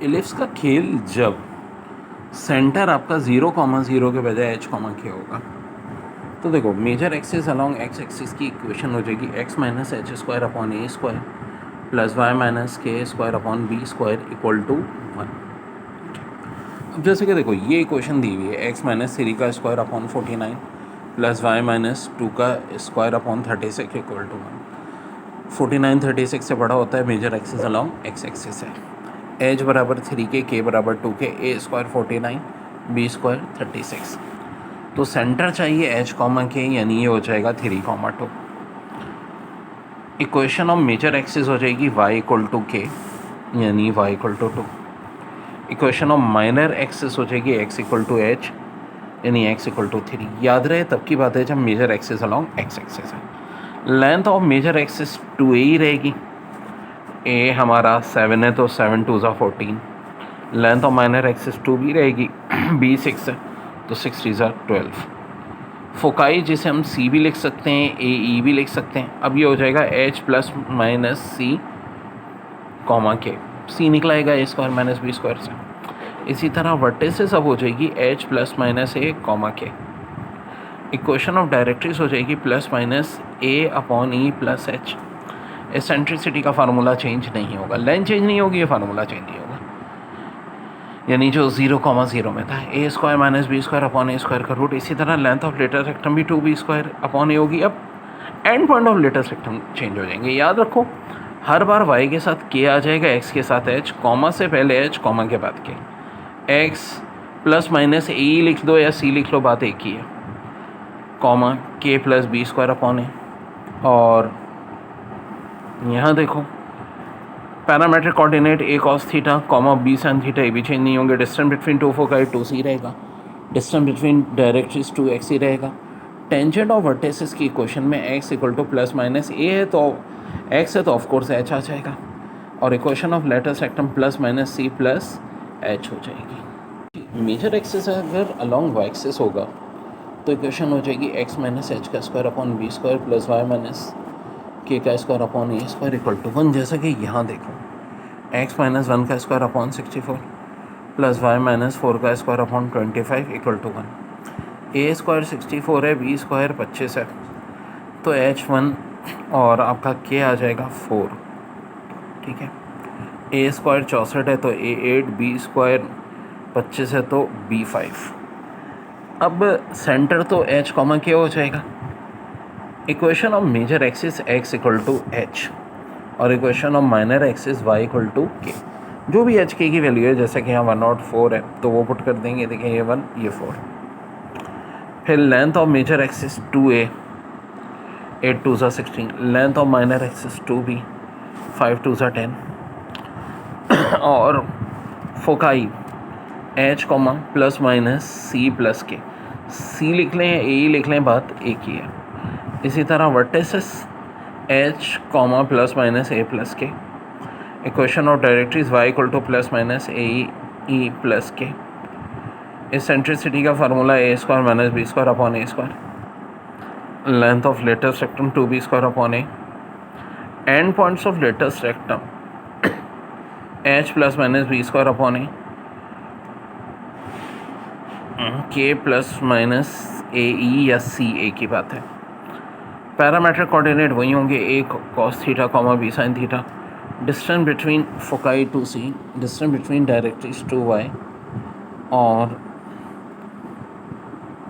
Ellipse का खेल जब सेंटर आपका 0,0 के बजाय h,k होगा, तो देखो major axis along x axis की इक्वेशन हो जाएगी x minus H square upon A square plus Y minus K square upon B square equal to 1। अब जैसे कि देखो ये इक्वेशन दी हुई है x माइनस 3 का square upon 49 plus Y minus 2 का स्क्वायर अपॉन 36 इक्वल टू 1। 49 36 से बड़ा होता है, major axis along x axis है। एच बराबर 3 के बराबर 2 के, ए स्क्वायर 49 बी स्क्वायर 36। तो सेंटर चाहिए एच कॉमा के, यानी ये हो जाएगा 3,2। इक्वेशन ऑफ मेजर एक्सिस हो जाएगी y इक्वल टू के, यानी y equal to 2। Equation of minor axis हो जाएगी x इक्वल टू एच, यानी x इक्वल टू 3। याद रहे तब की बात है जब major axis along x axis है। Length of major axis 2a ही रहेगी। a हमारा 7 है तो 7 2 ज़ा 14। Length of minor axis 2b रहेगी। b 6 है तो 6 3 ज़ा 12। फोकाई जिसे हम c भी लिख सकते हैं, ए ई भी लिख सकते हैं। अब ये हो जाएगा h plus minus C comma K, c निकलाएगा a square minus B square से। इसी तरह वर्टिसेस अब हो जाएगी h plus minus A comma K. Equation of directrix हो जाएगी plus minus A upon E plus H. Eccentricity का फार्मूला चेंज नहीं होगा, लेंथ चेंज नहीं होगी, ये फार्मूला चेंज नहीं होगा, यानी जो 0,0 में था A square minus B square upon A square का रूट। इसी तरह लेंथ ऑफ लेटर सेक्टम भी 2b स्क्वायर अपॉन ए होगी। अब and point of latus सेक्टम change हो जाएंगे। याद रखो हर बार y के साथ k आ जाएगा, x के साथ h, कॉमा से पहले h, कॉमा के बाद k। x प्लस माइनस ए लिख दो या c लिख लो, बात एक ही है, comma k plus B square upon A. और यहाँ देखो parametric coordinate a cos theta comma b sin theta, ये भी चेंज नहीं होंगे। Distance between two foci 2c रहेगा। डिस्टेंस बिटवीन डायरेक्ट्रिक्स 2x ही रहेगा। टेंजेंट ऑफ वर्टिसेस की इक्वेशन में x equal to plus minus a है तो x है तो ऑफकोर्स h आ जाएगा। और equation of latus rectum plus minus c plus h हो जाएगी। मेजर एक्सिस अगर अलॉन्ग y एक्सिस होगा तो इक्वेशन हो जाएगी x माइनस एच का square upon B square plus Y minus k का square upon A square equal to 1। जैसा कि यहाँ देखो x माइनस 1 का square upon 64 plus Y minus 4 का square upon 25 equal to 1। A square 64 है, बी स्क्वायर 25 है, तो h1 और आपका k आ जाएगा 4। ठीक है, ए स्क्वायर 64 है तो a 8, बी स्क्वायर 25 है तो b 5। अब सेंटर तो h कॉमा k हो जाएगा। Equation of major axis x equal to h और equation of minor axis y equal to k। जो भी h k की वैल्यू है, जैसे कि यहाँ 1 और 4 है तो वो पुट कर देंगे। देखिए ये 1 ये 4। फिर length of major axis 2a 8 2 ज़ा 16। Length of minor axis 2b 5 2 ज़ा 10। और foci h comma plus minus c plus k, c लिख लें या a लिख लें, बात एक ही है। इसी तरह vertices h comma plus minus A plus K. Equation of directrix y equal to plus minus A E plus K. Eccentricity का formula A square minus B square upon A square. Length of latus rectum 2b square upon A. End points of latus rectum h plus minus B square upon A, k plus minus A E या C, ए की बात है। Parametric coordinate वही होंगे, A cos theta comma B sine theta. Distance between foci 2c, distance between directrix 2y और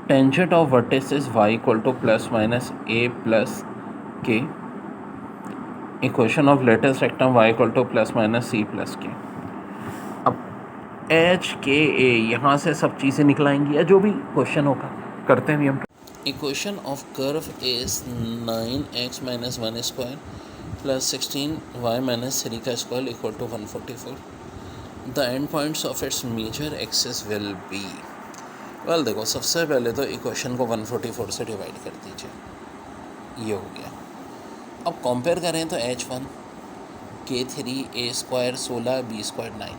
tangent of vertices y equal to plus minus a plus k। Equation of latus rectum y equal to plus minus c plus k। अब h k a यहाँ से सब चीज़ें निकलाएंगी या जो भी question होगा करते हैं भी हम। Equation of curve is 9x minus 1 square plus 16y minus 3 का square equal to 144। The end points of its major axis will be. Well देखो सबसे पहले तो इक्वेशन को 144 से डिवाइड कर दीजिए, ये हो गया। अब कंपेयर करें तो h1 k3 a square 16 b square 9।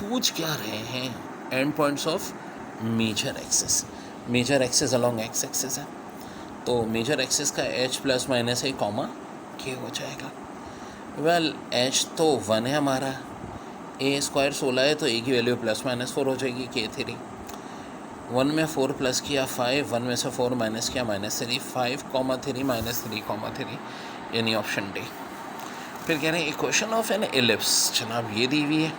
पूछ क्या रहे हैं? End points of major axis. Major axis along x axis है तो मेजर एक्सिस का h प्लस माइनस ए कॉमा k हो जाएगा। वेल h तो 1 है हमारा, ए स्क्वायर 16 है तो ए की वैल्यू +-4 हो जाएगी k3। 1 में 4 प्लस किया 5, 1 में से 4 माइनस किया -3, 5, -3, -3, यानी ऑप्शन डी। फिर कह रहे हैं इक्वेशन ऑफ एन एलिप्स, जनाब ये दी हुई है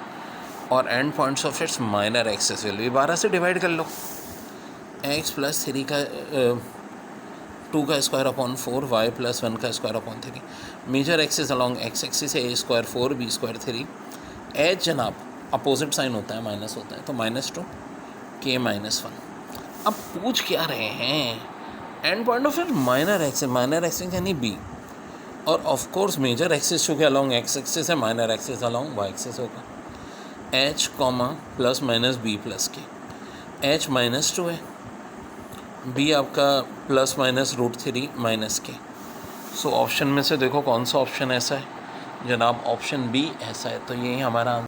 और and points of it's minor axis value 12 से डिवाइड कर लो। x + 3 का 2 का स्क्वायर अपॉन 4, y + 1 का square upon 3। Major axis along x axis है a² 4 b² 3। h जनाब अपोजिट साइन होता है, माइनस होता है, तो -2 k -1। अब पूछ क्या रहे हैं, and point of minor axis यानी b, और ऑफ कोर्स मेजर एक्सिस चूँकि अलॉन्ग x एक्सिस है, minor axis along y axis होगा। h ±b + k, h -2 है, b आपका ±√3 -k। सो ऑप्शन में से देखो कौन सा ऑप्शन ऐसा है, जनाब ऑप्शन बी ऐसा है। तो यही हमारा